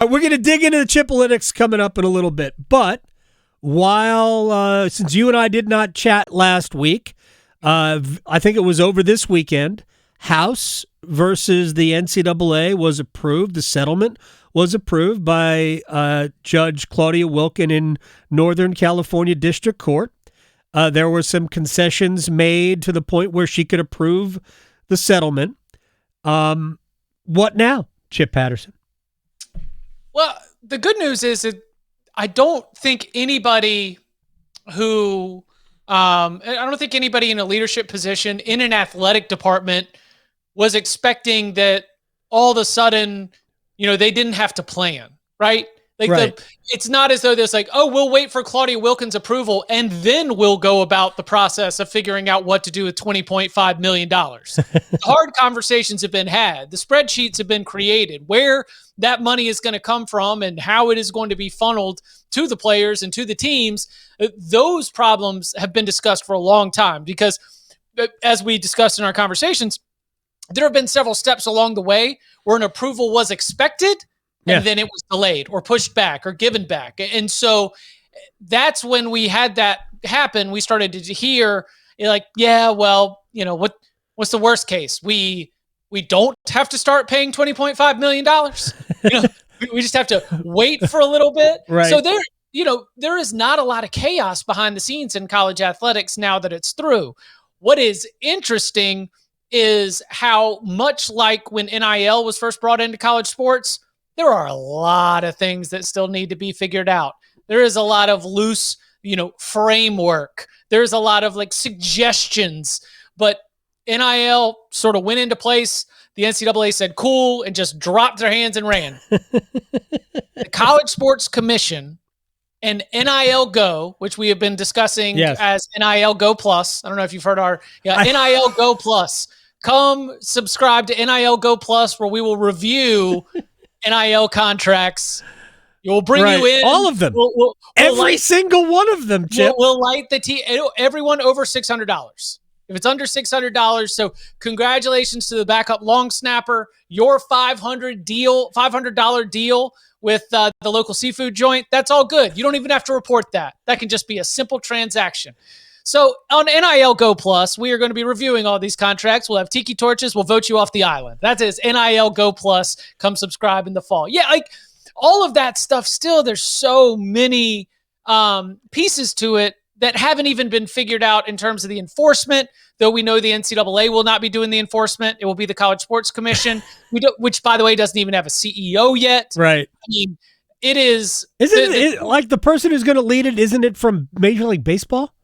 We're going to dig into the Chipolytics coming up in a little bit. But since you and I did not chat last week, I think it was over this weekend, House versus the NCAA was approved. The settlement was approved by Judge Claudia Wilken in Northern California District Court. There were some concessions made to the point where she could approve the settlement. What now, Chip Patterson? Well, the good news is that I don't think anybody who I don't think anybody in a leadership position in an athletic department was expecting that all of a sudden, they didn't have to plan, right? It's not as though there's we'll wait for Claudia Wilkins' approval and then we'll go about the process of figuring out what to do with $20.5 million. The hard conversations have been had. The spreadsheets have been created. Where that money is going to come from and how it is going to be funneled to the players and to the teams, those problems have been discussed for a long time because, as we discussed in our conversations, there have been several steps along the way where an approval was expected and then it was delayed or pushed back or given back. And so that's when we had that happen. We started to hear what's the worst case? We don't have to start paying $20.5 million. We just have to wait for a little bit. Right. So there is not a lot of chaos behind the scenes in college athletics now that it's through. What is interesting is how much like when NIL was first brought into college sports, there are a lot of things that still need to be figured out. There is a lot of loose, framework. There's a lot of suggestions, but NIL sort of went into place. The NCAA said, cool, and just dropped their hands and ran. The College Sports Commission and NIL Go, which we have been discussing as NIL Go Plus. I don't know if you've heard NIL Go Plus. Come subscribe to NIL Go Plus, where we will review NIL contracts. We'll bring you in. All of them. Every single one of them, Chip. We'll light the everyone over $600. If it's under $600, so congratulations to the backup long snapper. Your $500 deal with the local seafood joint, that's all good. You don't even have to report that. That can just be a simple transaction. So on NIL Go Plus, we are going to be reviewing all these contracts. We'll have tiki torches. We'll vote you off the island. That is NIL Go Plus. Come subscribe in the fall. Yeah, all of that stuff still, there's so many pieces to it that haven't even been figured out in terms of the enforcement, though we know the NCAA will not be doing the enforcement. It will be the College Sports Commission, which, by the way, doesn't even have a CEO yet. Right. I mean, it is... Isn't it like the person who's going to lead it, isn't it from Major League Baseball?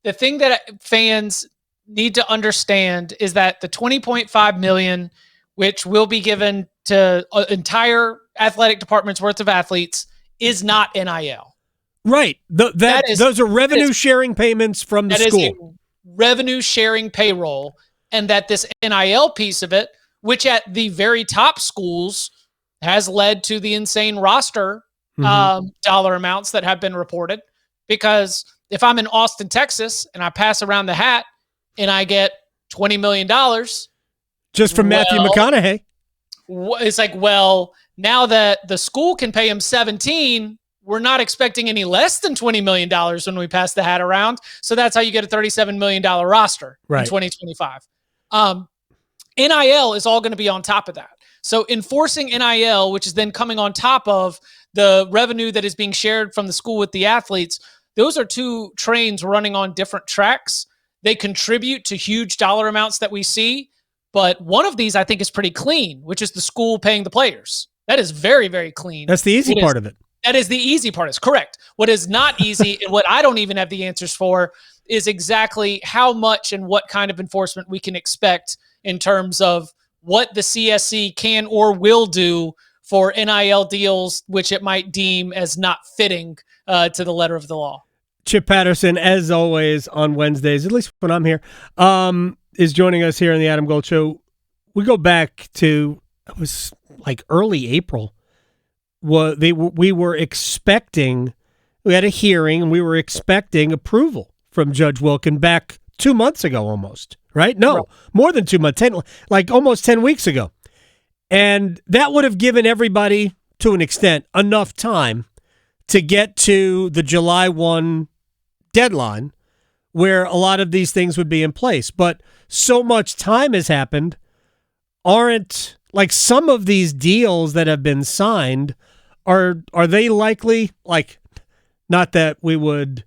The thing that fans need to understand is that the $20.5 million, which will be given to an entire athletic department's worth of athletes, is not NIL. Right. Those are revenue-sharing payments from the school. That is a revenue-sharing payroll, and that this NIL piece of it, which at the very top schools has led to the insane roster dollar amounts that have been reported. Because if I'm in Austin, Texas, and I pass around the hat and I get $20 million... Just from Matthew McConaughey. It's now that the school can pay him 17, we're not expecting any less than $20 million when we pass the hat around. So that's how you get a $37 million roster in 2025. NIL is all going to be on top of that. So enforcing NIL, which is then coming on top of the revenue that is being shared from the school with the athletes, those are two trains running on different tracks. They contribute to huge dollar amounts that we see, but one of these I think is pretty clean, which is the school paying the players. That is very, very clean. That's the easy part of it. That is the easy part. Is correct. What is not easy and what I don't even have the answers for is exactly how much and what kind of enforcement we can expect in terms of what the CSC can or will do for NIL deals, which it might deem as not fitting to the letter of the law. Chip Patterson, as always on Wednesdays, at least when I'm here, is joining us here on the Adam Gold Show. We go back to, it was early April. We were expecting, we had a hearing, and we were expecting approval from Judge Wilken back 2 months ago almost, right? No, right. More than 2 months, almost 10 weeks ago. And that would have given everybody to an extent, enough time to get to the July 1 deadline where a lot of these things would be in place. But so much time has happened, aren't like some of these deals that have been signed, are they likely, like, not that we would,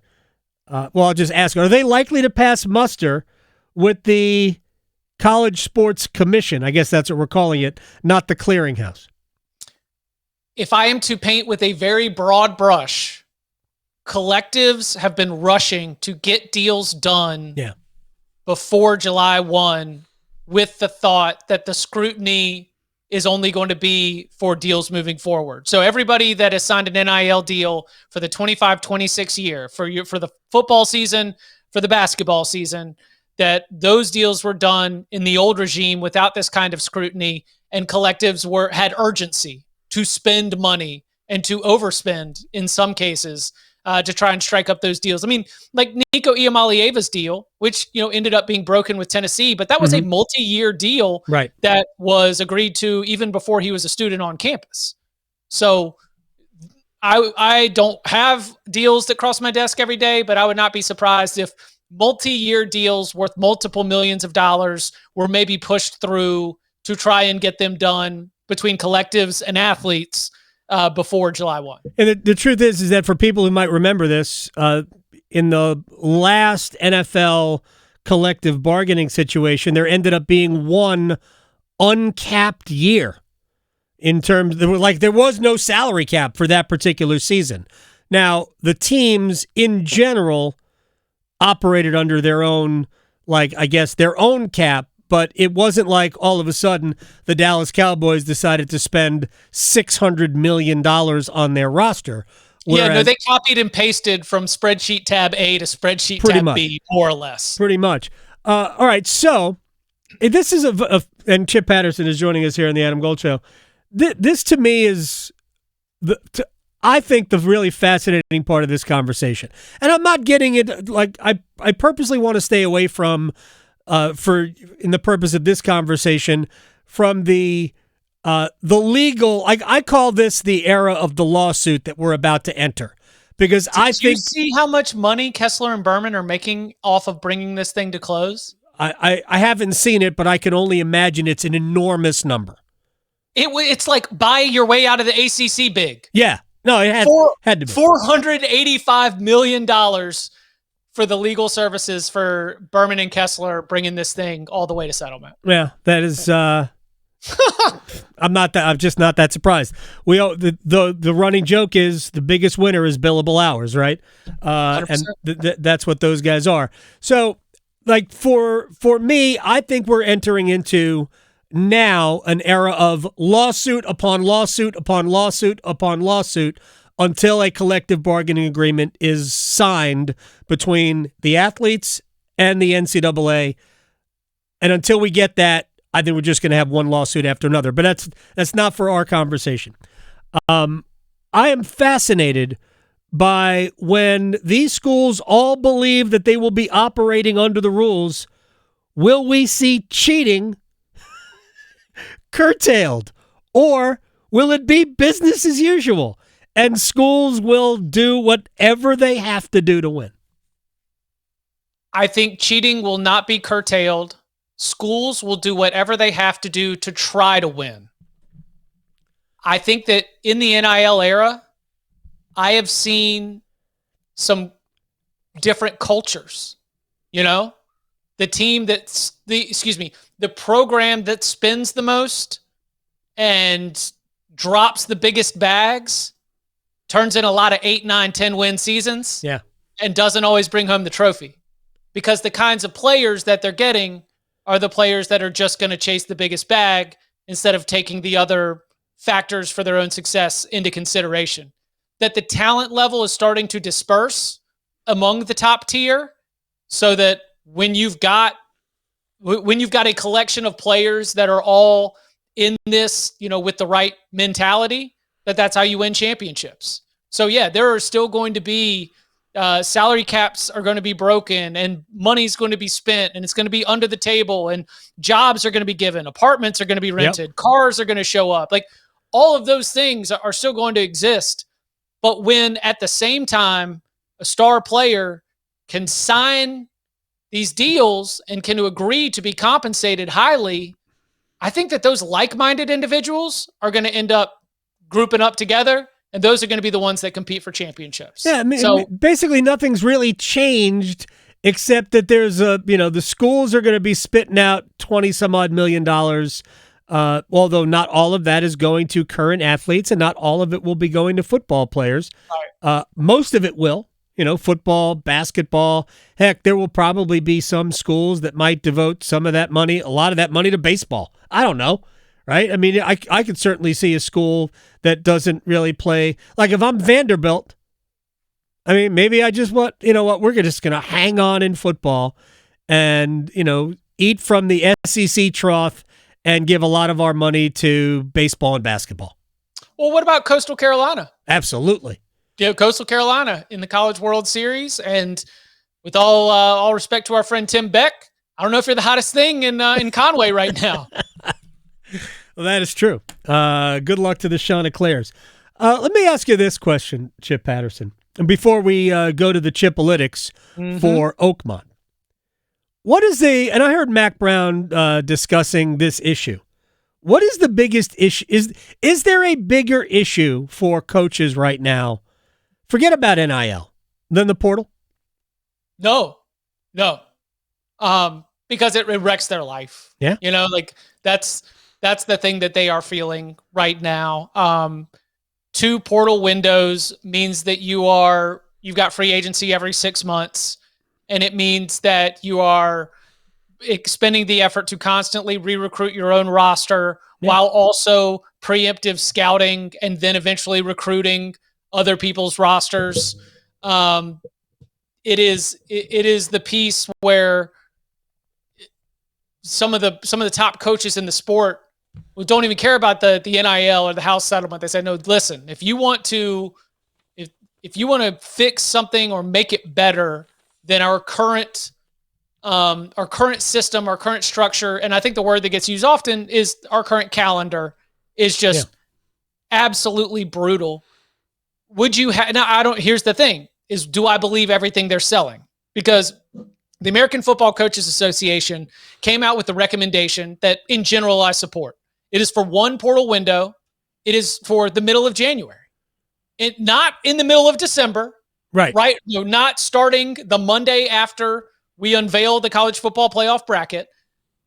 I'll just ask, are they likely to pass muster with the College Sports Commission? I guess that's what we're calling it, not the clearinghouse. If I am to paint with a very broad brush, collectives have been rushing to get deals done before July 1 with the thought that the scrutiny is only going to be for deals moving forward. So everybody that has signed an NIL deal for the 25-26 year, for the football season, for the basketball season, that those deals were done in the old regime without this kind of scrutiny, and collectives had urgency to spend money and to overspend in some cases to try and strike up those deals. I mean, like Nico Iamalieva's deal, which ended up being broken with Tennessee, but that was a multi-year deal that was agreed to even before he was a student on campus. So I don't have deals that cross my desk every day, but I would not be surprised if multi-year deals worth multiple millions of dollars were maybe pushed through to try and get them done between collectives and athletes before July 1. And the truth is that for people who might remember this, in the last NFL collective bargaining situation, there ended up being one uncapped year in terms, there was no salary cap for that particular season. Now, the teams in general operated under their own, their own cap, but it wasn't like all of a sudden the Dallas Cowboys decided to spend $600 million on their roster. Whereas, they copied and pasted from spreadsheet tab A to spreadsheet tab B, more or less. Pretty much. All right, so this is and Chip Patterson is joining us here on the Adam Gold Show. This to me is I think the really fascinating part of this conversation. And I'm not getting it, I purposely want to stay away from, in the purpose of this conversation, from the legal, I call this the era of the lawsuit that we're about to enter. Because Did you see how much money Kessler and Berman are making off of bringing this thing to close? I haven't seen it, but I can only imagine it's an enormous number. It's like buy your way out of the ACC big. Yeah. No, it had to be. $485 million for the legal services for Berman and Kessler bringing this thing all the way to settlement. Yeah, that is. I'm just not that surprised. The running joke is the biggest winner is billable hours, right? And that's what those guys are. So, for me, I think we're entering into now an era of lawsuit upon lawsuit upon lawsuit upon lawsuit until a collective bargaining agreement is signed between the athletes and the NCAA. And until we get that, I think we're just going to have one lawsuit after another. But that's not for our conversation. I am fascinated by when these schools all believe that they will be operating under the rules, will we see cheating curtailed, or will it be business as usual and schools will do whatever they have to do to win? I think cheating will not be curtailed. Schools will do whatever they have to do to try to win. I think that in the NIL era, I have seen some different cultures. The team the program that spends the most and drops the biggest bags turns in a lot of 8, 9, 10 win seasons. Yeah. And doesn't always bring home the trophy, because the kinds of players that they're getting are the players that are just going to chase the biggest bag instead of taking the other factors for their own success into consideration. That the talent level is starting to disperse among the top tier, so that when you've got a collection of players that are all in this, with the right mentality, that's how you win championships. So yeah, there are still going to be salary caps are going to be broken, and money's going to be spent, and it's going to be under the table, and jobs are going to be given, apartments are going to be rented, cars are going to show up. all of those things are still going to exist. But when at the same time, a star player can sign these deals and can agree to be compensated highly, I think that those like-minded individuals are going to end up grouping up together, and those are going to be the ones that compete for championships. Yeah, I mean, so basically nothing's really changed except that there's the schools are going to be spitting out $20-some-odd million, although not all of that is going to current athletes and not all of it will be going to football players. right. Most of it will. Football, basketball. Heck, there will probably be some schools that might devote some of that money, a lot of that money to baseball. I don't know, right? I mean, I could certainly see a school that doesn't really play. Like if I'm Vanderbilt, I mean, maybe I just want, we're just going to hang on in football and, eat from the SEC trough and give a lot of our money to baseball and basketball. Well, what about Coastal Carolina? Absolutely. Coastal Carolina in the College World Series, and with all respect to our friend Tim Beck, I don't know if you're the hottest thing in Conway right now. Well, that is true. Good luck to the Chanticleers. Let me ask you this question, Chip Patterson, and before we go to the Chipalytics for Oakmont. What is and I heard Mac Brown discussing this issue. What is the biggest issue? Is there a bigger issue for coaches right now? Forget about NIL, than the portal? No. Because it wrecks their life. Yeah. That's the thing that they are feeling right now. 2 portal windows means that you've got free agency every 6 months, and it means that you are expending the effort to constantly re-recruit your own roster while also preemptive scouting and then eventually recruiting other people's rosters. It is the piece where some of the top coaches in the sport who don't even care about the NIL or the house settlement. They say, no, listen, if you want to fix something or make it better than our current system, our current structure, and I think the word that gets used often is our current calendar is just absolutely brutal. Would you here's the thing is, do I believe everything they're selling? Because the American Football Coaches Association came out with the recommendation that in general I support. It is for 1 portal window. It is for the middle of January. Not in the middle of December. Right. Not starting the Monday after we unveil the college football playoff bracket,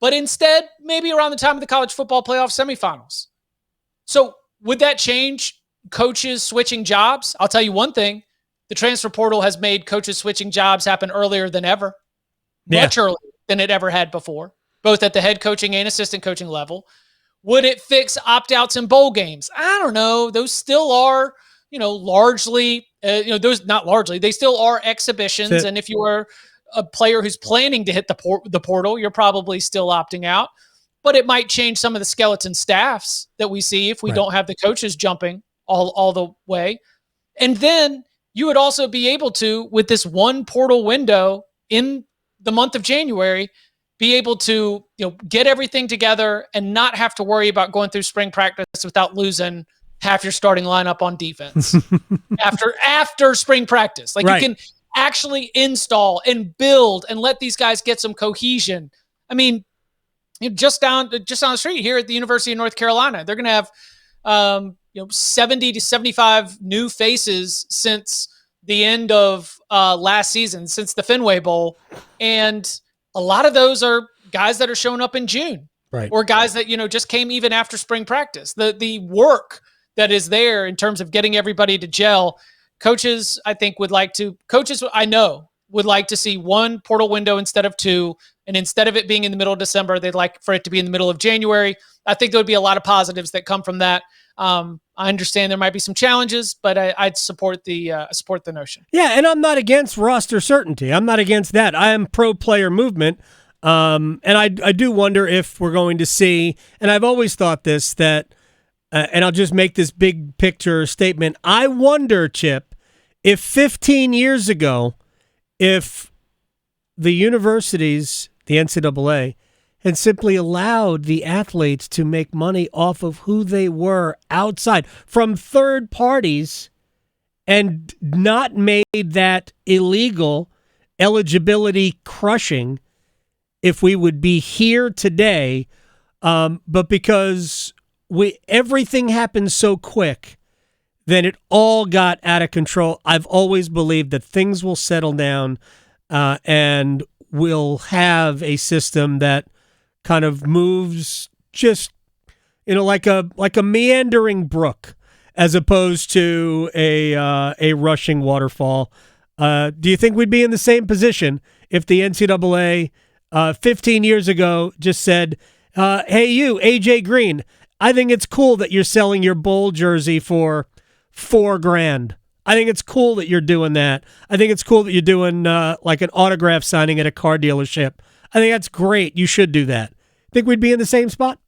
but instead maybe around the time of the college football playoff semifinals. So would that change coaches switching jobs? I'll tell you one thing. The transfer portal has made coaches switching jobs happen earlier than ever. Much earlier than it ever had before, both at the head coaching and assistant coaching level. Would it fix opt-outs in bowl games? I don't know. Those still are, largely, not largely, they still are exhibitions. And if you are a player who's planning to hit the portal, you're probably still opting out. But it might change some of the skeleton staffs that we see if we don't have the coaches jumping all the way. And then you would also be able to, with this 1 portal window in the month of January, be able to get everything together and not have to worry about going through spring practice without losing half your starting lineup on defense after spring practice. You can actually install and build and let these guys get some cohesion. I mean, just down the street here at the University of North Carolina, they're going to have 70 to 75 new faces since the end of last season, since the Fenway Bowl. And a lot of those are guys that are showing up in June, or guys that, just came even after spring practice. The work that is there in terms of getting everybody to gel. Coaches, I know would like to see 1 portal window instead of 2. And instead of it being in the middle of December, they'd like for it to be in the middle of January. I think there would be a lot of positives that come from that. I understand there might be some challenges, but I'd support the notion. Yeah, and I'm not against roster certainty. I'm not against that. I am pro-player movement, and I do wonder if we're going to see, and I've always thought this, that, and I'll just make this big picture statement, I wonder, Chip, if 15 years ago, if the universities, the NCAA, and simply allowed the athletes to make money off of who they were outside from third parties and not made that illegal eligibility crushing, if we would be here today, but because everything happened so quick, then it all got out of control. I've always believed that things will settle down and we'll have a system that kind of moves just, like a meandering brook as opposed to a rushing waterfall. Do you think we'd be in the same position if the NCAA 15 years ago just said, hey, you, AJ Green, I think it's cool that you're selling your bowl jersey for $4,000. I think it's cool that you're doing that. I think it's cool that you're doing like an autograph signing at a car dealership. I think that's great. You should do that. Think we'd be in the same spot?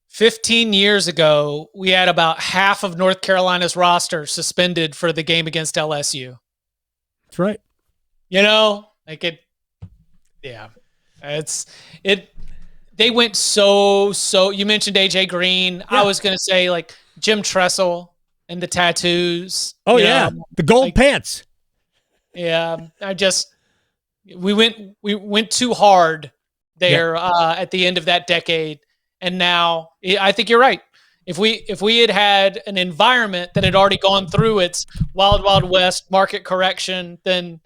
15 years ago, we had about half of North Carolina's roster suspended for the game against LSU. That's right. They went so, you mentioned AJ Green. Yeah. I was going to say like Jim Tressel and the tattoos. Oh yeah. The gold pants. Yeah. We went too hard there at the end of that decade. And now I think you're right. If we had an environment that had already gone through its wild, wild west market correction, then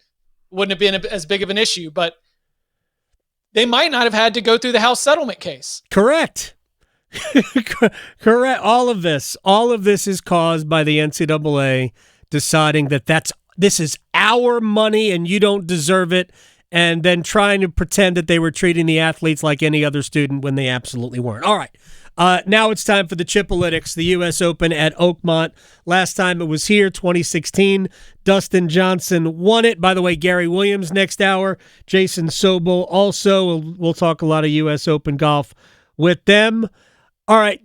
wouldn't have been as big of an issue. But they might not have had to go through the House settlement case. Correct. Correct. All of this is caused by the NCAA deciding that this is our money and you don't deserve it, and then trying to pretend that they were treating the athletes like any other student when they absolutely weren't. All right. Now it's time for the Chipolytics, the U.S. Open at Oakmont. Last time it was here, 2016. Dustin Johnson won it. By the way, Gary Williams next hour. Jason Sobel also. We'll talk a lot of U.S. Open golf with them. All right.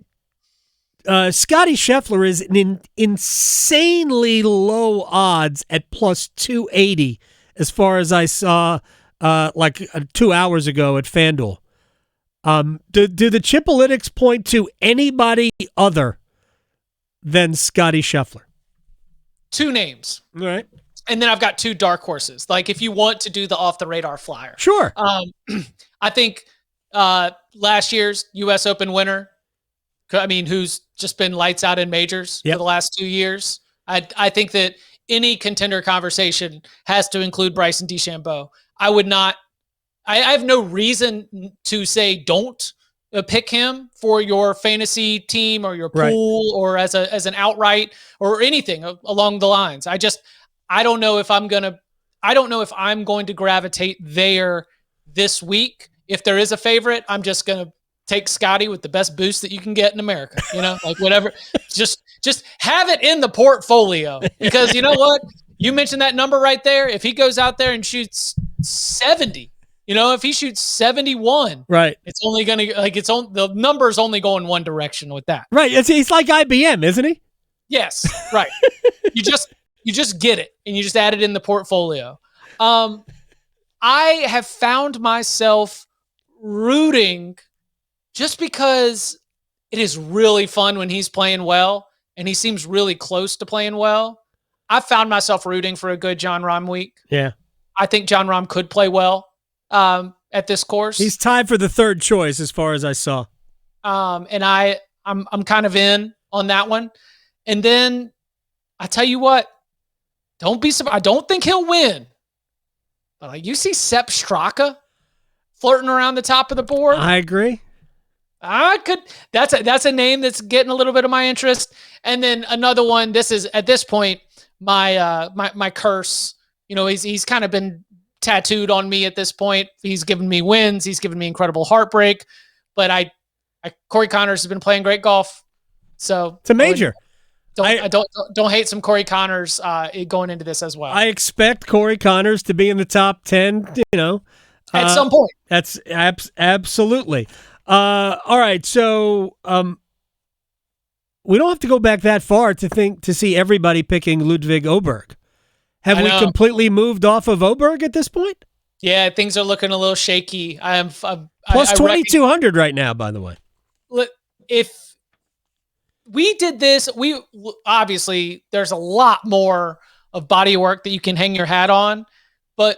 Scotty Scheffler is in insanely low odds at plus 280 as far as I saw 2 hours ago at FanDuel. Do the Chipolytics point to anybody other than Scotty Scheffler? 2 names. All right. And then I've got 2 dark horses. Like if you want to do the off the radar flyer. Sure. I think last year's U.S. Open winner, who's just been lights out in majors for the last 2 years. I think that any contender conversation has to include Bryson DeChambeau. I have no reason to say don't pick him for your fantasy team or your pool or as an outright or anything along the lines. I don't know if I'm going to gravitate there this week. If there is a favorite, I'm just going to take Scotty with the best boost that you can get in America, like whatever, just have it in the portfolio, because you know what? You mentioned that number right there. If he goes out there and shoots 70, if he shoots 71, right, it's only going to the number's only going one direction with that. Right. He's like IBM, isn't he? Yes. Right. you just get it and you just add it in the portfolio. I have found myself rooting just because it is really fun when he's playing well and he seems really close to playing well. I found myself rooting for a good Jon Rahm week. Yeah. I think Jon Rahm could play well at this course. He's tied for the third choice as far as I saw. And I'm kind of in on that one. And then I tell you what, don't be surprised. I don't think he'll win. But you see Sepp Straka flirting around the top of the board. I agree. That's a name that's getting a little bit of my interest. And then another one, this is at this point my curse. He's kind of been tattooed on me at this point. He's given me wins, he's given me incredible heartbreak, but Corey Connors has been playing great golf. So it's a major. Don't hate some Corey Connors going into this as well. I expect Corey Connors to be in the top 10, at some point. That's absolutely. All right, so we don't have to go back that far to see everybody picking Ludwig Åberg. Have we completely moved off of Åberg at this point? Yeah, things are looking a little shaky. Plus 2,200 right now, by the way. If we did this, obviously there's a lot more of body work that you can hang your hat on, but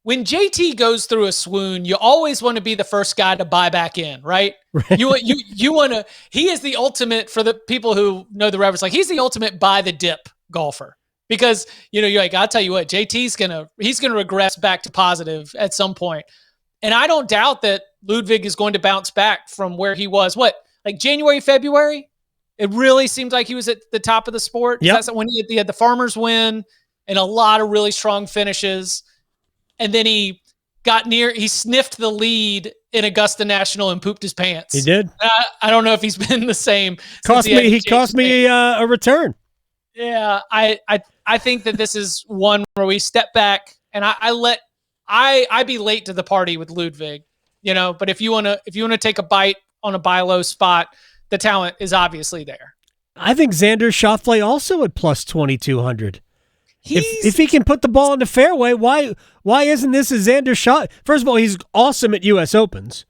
when JT goes through a swoon, you always want to be the first guy to buy back in, right? You want to. He is the ultimate, for the people who know the reference. Like, he's the ultimate buy the dip golfer, because you're like, I'll tell you what, JT's he's gonna regress back to positive at some point, and I don't doubt that Ludwig is going to bounce back from where he was. What, like January, February? It really seemed like he was at the top of the sport. Yeah, that's when he had the Farmers win and a lot of really strong finishes. And then he sniffed the lead in Augusta National and pooped his pants. He did. I don't know if he's been the same. He cost me a return. Yeah, I think that this is one where we step back, and I be late to the party with Ludwig, but if you want to take a bite on a buy low spot, the talent is obviously there. I think Xander Schauffele also at plus 2,200. If he can put the ball in the fairway, why isn't this a Xander Schauffele? First of all, he's awesome at U.S. Opens.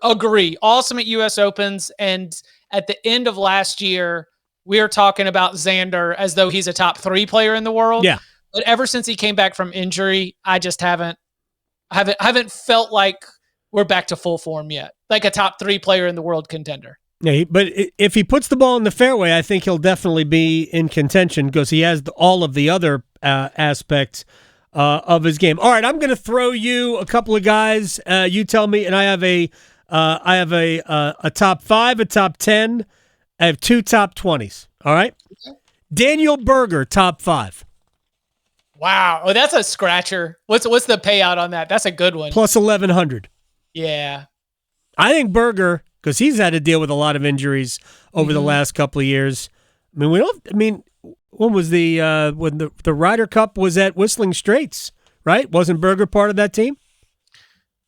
Agree. Awesome at U.S. Opens. And at the end of last year, we were talking about Xander as though he's a top 3 player in the world. Yeah. But ever since he came back from injury, I just haven't felt like we're back to full form yet. Like a top 3 player in the world contender. Yeah, but if he puts the ball in the fairway, I think he'll definitely be in contention because he has all of the other aspects of his game. All right, I'm going to throw you a couple of guys. You tell me, and I have a top 5, a top 10. I have 2 top 20s. All right, okay. Daniel Berger, top 5. Wow, oh, that's a scratcher. What's the payout on that? That's a good one. Plus 1,100. Yeah, I think Berger, because he's had to deal with a lot of injuries over the last couple of years. When was when the Ryder Cup was at Whistling Straits, right? Wasn't Berger part of that team?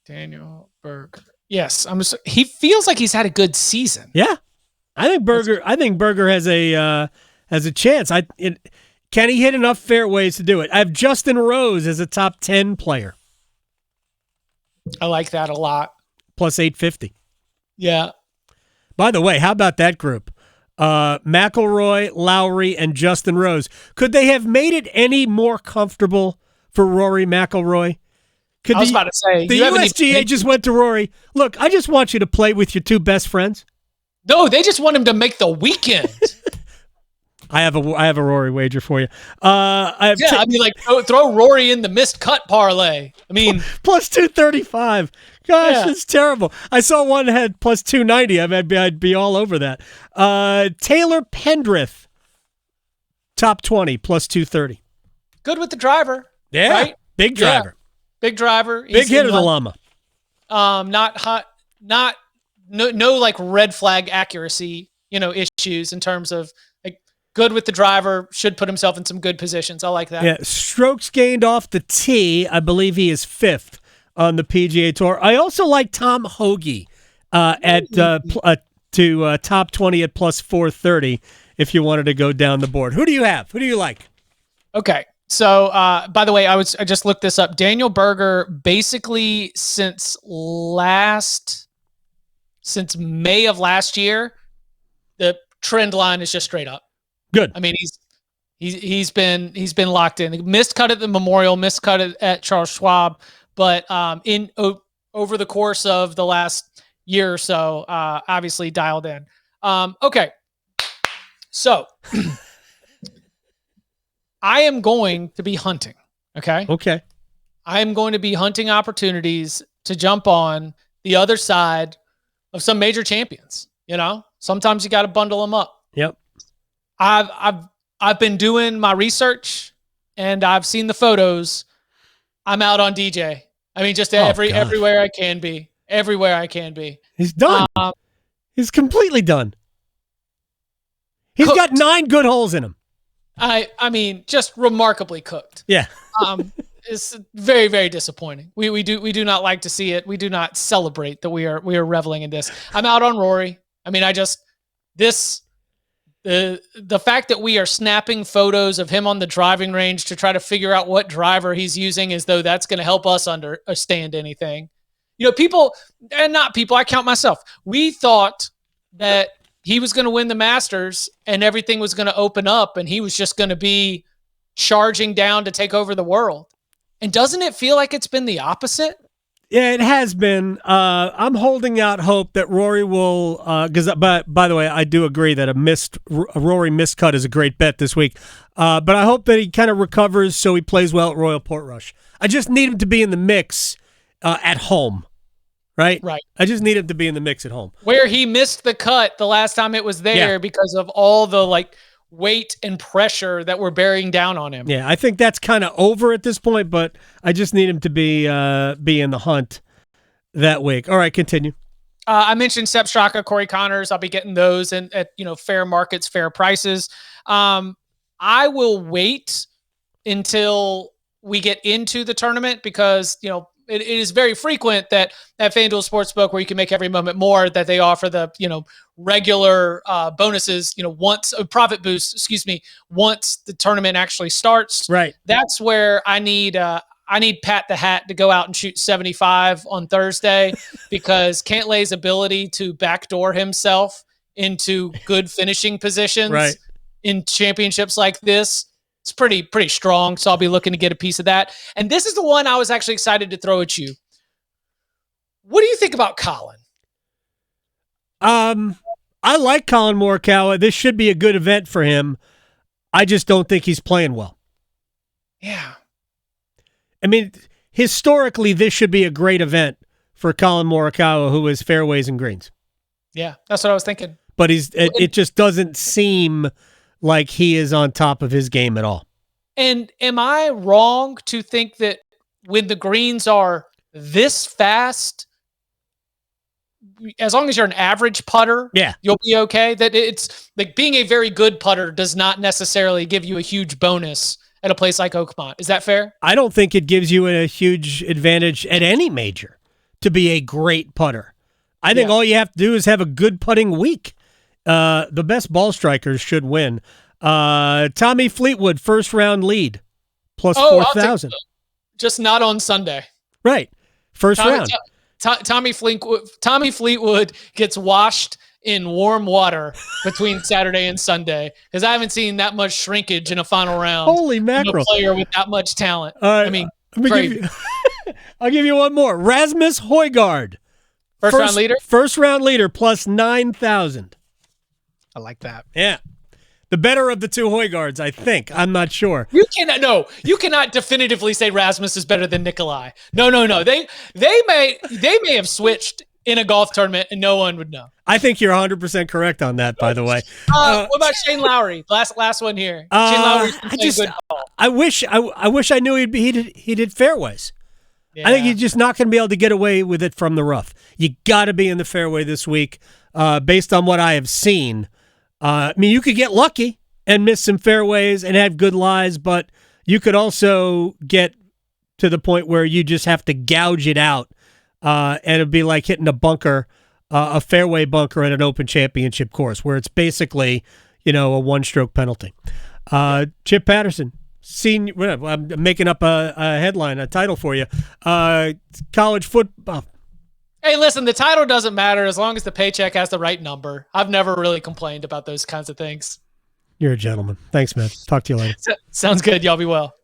Daniel Berger. Yes, he feels like he's had a good season. Yeah, I think Berger has a chance. Can he hit enough fairways to do it? I have Justin Rose as a top 10 player. I like that a lot. Plus 850. Yeah. By the way, how about that group? McIlroy, Lowry, and Justin Rose. Could they have made it any more comfortable for Rory McIlroy? I was about to say. The USGA just went to Rory. Look, I just want you to play with your 2 best friends. No, they just want him to make the weekend. I have a Rory wager for you. Throw Rory in the missed cut parlay. I mean, plus 235. Gosh, it's terrible. I saw one that had plus 290. I'd be all over that. Taylor Pendrith, top 20, plus 230. Good with the driver. Yeah, right? Big driver. Yeah. Big driver. Big hitter, the llama. Not hot. No like red flag accuracy. Issues in terms of like good with the driver. Should put himself in some good positions. I like that. Yeah, strokes gained off the tee. I believe he is 5th on the PGA Tour. I also like Tom Hoagie to top 20 at plus 430 if you wanted to go down the board. Who do you have? Who do you like? Okay. So, by the way, I just looked this up. Daniel Berger, basically since May of last year, the trend line is just straight up. Good. I mean, he's been locked in. Missed cut at the Memorial, missed cut at Charles Schwab, but over the course of the last year or so, obviously dialed in. Okay, so I am going to be hunting. Okay. I am going to be hunting opportunities to jump on the other side of some major champions. Sometimes you got to bundle them up. Yep. I've been doing my research and I've seen the photos. I'm out on DJ. I mean, just everywhere I can be. Everywhere I can be. He's done. He's completely done. He's got 9 good holes in him. I mean, just remarkably cooked. Yeah. It's very, very disappointing. We do not like to see it. We do not celebrate that we are reveling in this. I'm out on Rory. I mean, the fact that we are snapping photos of him on the driving range to try to figure out what driver he's using as though that's going to help us understand anything. People, and not people, I count myself. We thought that he was going to win the Masters and everything was going to open up and he was just going to be charging down to take over the world. And doesn't it feel like it's been the opposite? Yeah, it has been. I'm holding out hope that Rory will, but by the way, I do agree that a Rory miscut is a great bet this week. But I hope that he kind of recovers so he plays well at Royal Portrush. I just need him to be in the mix at home, right? Right. I just need him to be in the mix at home. Where he missed the cut the last time it was there because of all the weight and pressure that were bearing down on him. Yeah, I think that's kind of over at this point, but I just need him to be in the hunt that week. All right, continue. I mentioned Sepp Straka, Corey Connors. I'll be getting those at fair markets, fair prices. I will wait until we get into the tournament because it is very frequent that at FanDuel Sportsbook, where you can make every moment more, that they offer the regular bonuses, once a profit boost, once the tournament actually starts. Right. That's where I need Pat the Hat to go out and shoot 75 on Thursday because Cantlay's ability to backdoor himself into good finishing positions in championships like this, it's pretty strong. So I'll be looking to get a piece of that. And this is the one I was actually excited to throw at you. What do you think about Colin? I like Colin Morikawa. This should be a good event for him. I just don't think he's playing well. Yeah. I mean, historically, this should be a great event for Colin Morikawa, who is fairways and greens. Yeah, that's what I was thinking. But it just doesn't seem like he is on top of his game at all. And am I wrong to think that when the greens are this fast, as long as you're an average putter, you'll be okay? That it's like being a very good putter does not necessarily give you a huge bonus at a place like Oakmont. Is that fair? I don't think it gives you a huge advantage at any major to be a great putter. I think all you have to do is have a good putting week. The best ball strikers should win. Tommy Fleetwood, first round lead, plus 4,000. Just not on Sunday. Right. First round. Tommy Fleetwood gets washed in warm water between Saturday and Sunday because I haven't seen that much shrinkage in a final round. Holy mackerel. A player with that much talent. I mean, I'll give you one more. Rasmus Højgaard. First round leader, plus 9,000. I like that. Yeah. The better of the two Højgaards, I think. I'm not sure. You cannot definitively say Rasmus is better than Nikolai. No. They may have switched in a golf tournament and no one would know. I think you're 100% correct on that, by the way. What about Shane Lowry? Last one here. Shane Lowry's playing good ball. I wish I knew he did fairways. Yeah. I think you're just not going to be able to get away with it from the rough. You got to be in the fairway this week, based on what I have seen. I mean, you could get lucky and miss some fairways and have good lies, but you could also get to the point where you just have to gouge it out, and it'd be like hitting a bunker, a fairway bunker at an Open Championship course, where it's basically, a one-stroke penalty. Chip Patterson. I'm making up a headline, a title for you. College football. Hey, listen, the title doesn't matter as long as the paycheck has the right number. I've never really complained about those kinds of things. You're a gentleman. Thanks, man. Talk to you later. Sounds good. Y'all be well.